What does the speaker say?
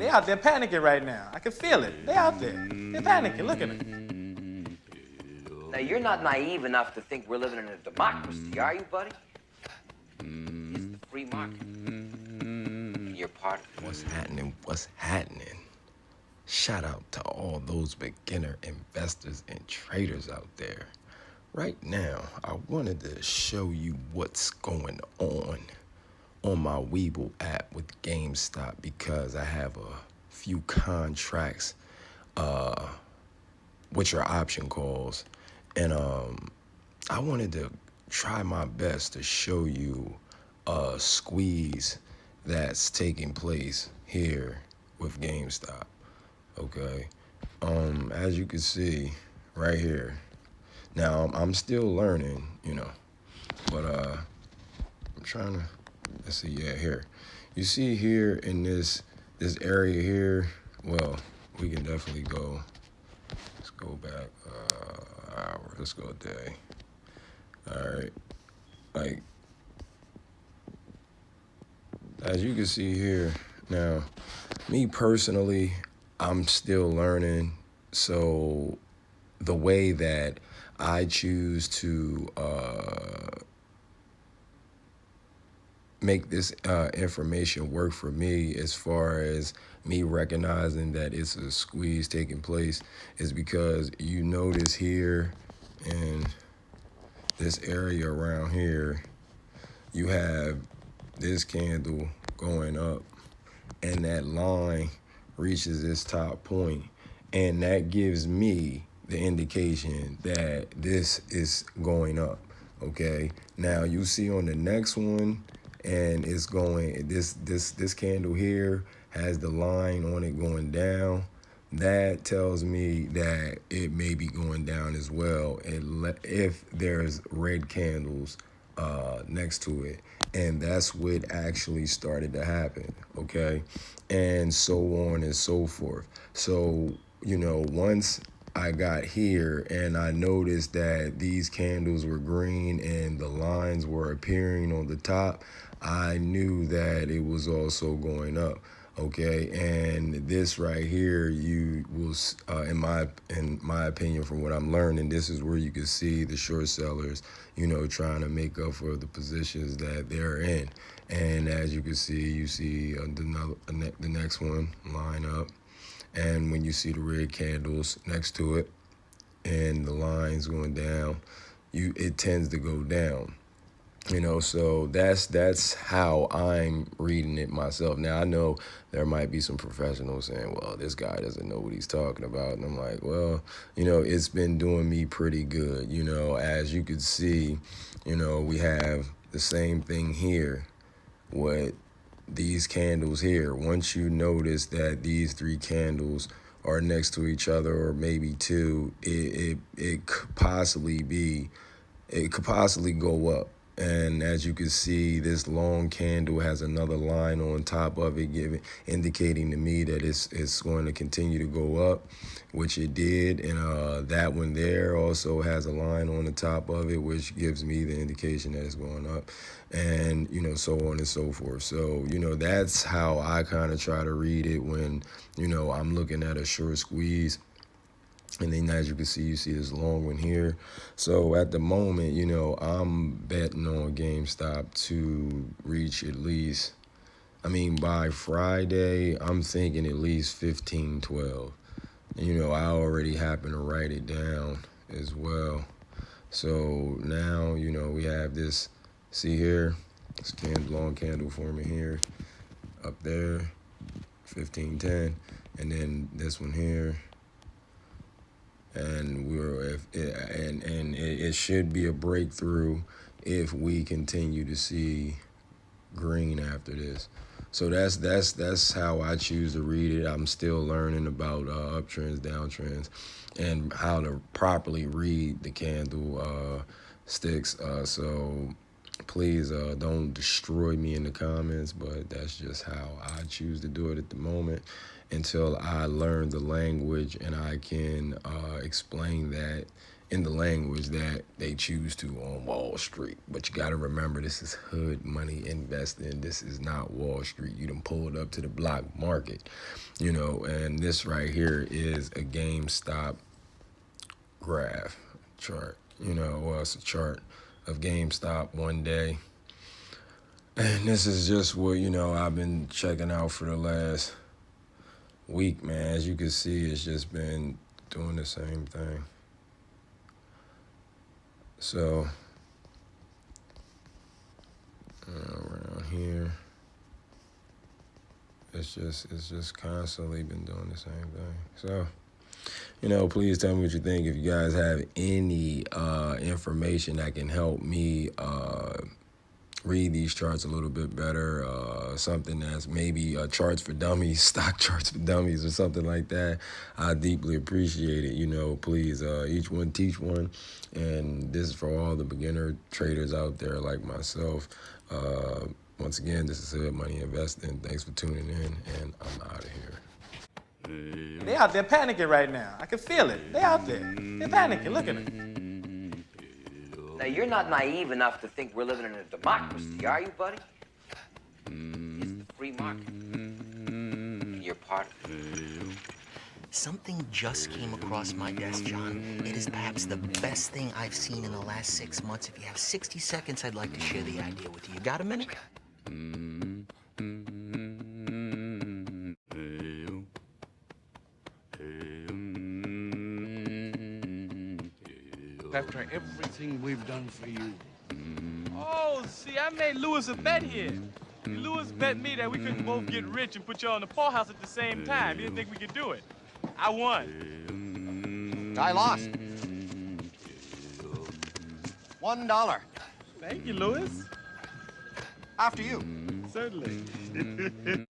They out there panicking right now. I can feel it. They out there. They're panicking. Look at them. Now, you're not naive enough to think we're living in a democracy, are you, buddy? It's the free market. And you're part of it. What's happening? What's happening? Shout out to all those beginner investors and traders out there. Right now, I wanted to show you what's going on my Webull app with GameStop because I have a few contracts, which are option calls, and I wanted to try my best to show you a squeeze that's taking place here with GameStop. Okay, as you can see right here. Now I'm still learning, but I'm trying to. Let's see, yeah, here. You see here in this area here. Well, we can definitely go. Let's go back hour. Let's go a day. All right, like as you can see here. Now, me personally, I'm still learning. So the way that I choose to make this information work for me as far as me recognizing that it's a squeeze taking place is because you notice here in this area around here, you have this candle going up and that line reaches its top point, and that gives me the indication that this is going up. Okay, now you see on the next one, and it's going, this candle here has the line on it going down. That tells me that it may be going down as well, if there's red candles next to it. And that's what actually started to happen, okay? And so on and so forth. So, once I got here and I noticed that these candles were green and the lines were appearing on the top, I knew that it was also going up. Okay, and this right here, you will, in my opinion, from what I'm learning, this is where you can see the short sellers, trying to make up for the positions that they're in. And as you can see, you see the next one line up, and when you see the red candles next to it, and the lines going down, it tends to go down. So that's how I'm reading it myself. Now, I know there might be some professionals saying, well, this guy doesn't know what he's talking about. And I'm like, well, it's been doing me pretty good. As you can see, we have the same thing here with these candles here. Once you notice that these three candles are next to each other, or maybe two, it could possibly go up. And as you can see, this long candle has another line on top of it, indicating to me that it's going to continue to go up, which it did. And that one there also has a line on the top of it, which gives me the indication that it's going up, and so on and so forth. So that's how I kind of try to read it when I'm looking at a short squeeze. And then as you can see, you see this long one here. So at the moment, I'm betting on GameStop to reach at least, by Friday, I'm thinking at least 15.12. I already happen to write it down as well. So now, we have this, see here, this long candle forming here, up there, 15.10, and then this one here. And it should be a breakthrough if we continue to see green after this. So that's how I choose to read it. I'm still learning about uptrends, downtrends, and how to properly read the candle sticks. So please don't destroy me in the comments, but that's just how I choose to do it at the moment, until I learn the language and I can explain that in the language that they choose to on Wall Street. But you got to remember, this is hood money investing. This is not Wall Street. You done pulled up to the block market, you know, and this right here is a GameStop graph chart. You know, well, it's a chart of GameStop one day. And this is just what, you know, I've been checking out for the last week, man. As you can see, it's just been doing the same thing. So around here, it's just constantly been doing the same thing. So, you know, please tell me what you think. If you guys have any information that can help me read these charts a little bit better, something that's maybe charts for dummies, stock charts for dummies, or something like that, I deeply appreciate it. You know, please, each one teach one, and this is for all the beginner traders out there like myself. Once again, this is Hood Money Investing. Thanks for tuning in, and I'm out of here. They out there panicking right now. I can feel it. They out there. They're panicking. Look at them. Now, you're not naive enough to think we're living in a democracy, are you, buddy? It's the free market. And you're part of it. Something just came across my desk, John. It is perhaps the best thing I've seen in the last 6 months. If you have 60 seconds, I'd like to share the idea with you. You got a minute? After everything we've done for you. Oh, see, I made Lewis a bet here. Lewis bet me that we couldn't both get rich and put y'all in the poorhouse at the same time. He didn't think we could do it. I won. I lost. $1. Thank you, Lewis. After you. Certainly.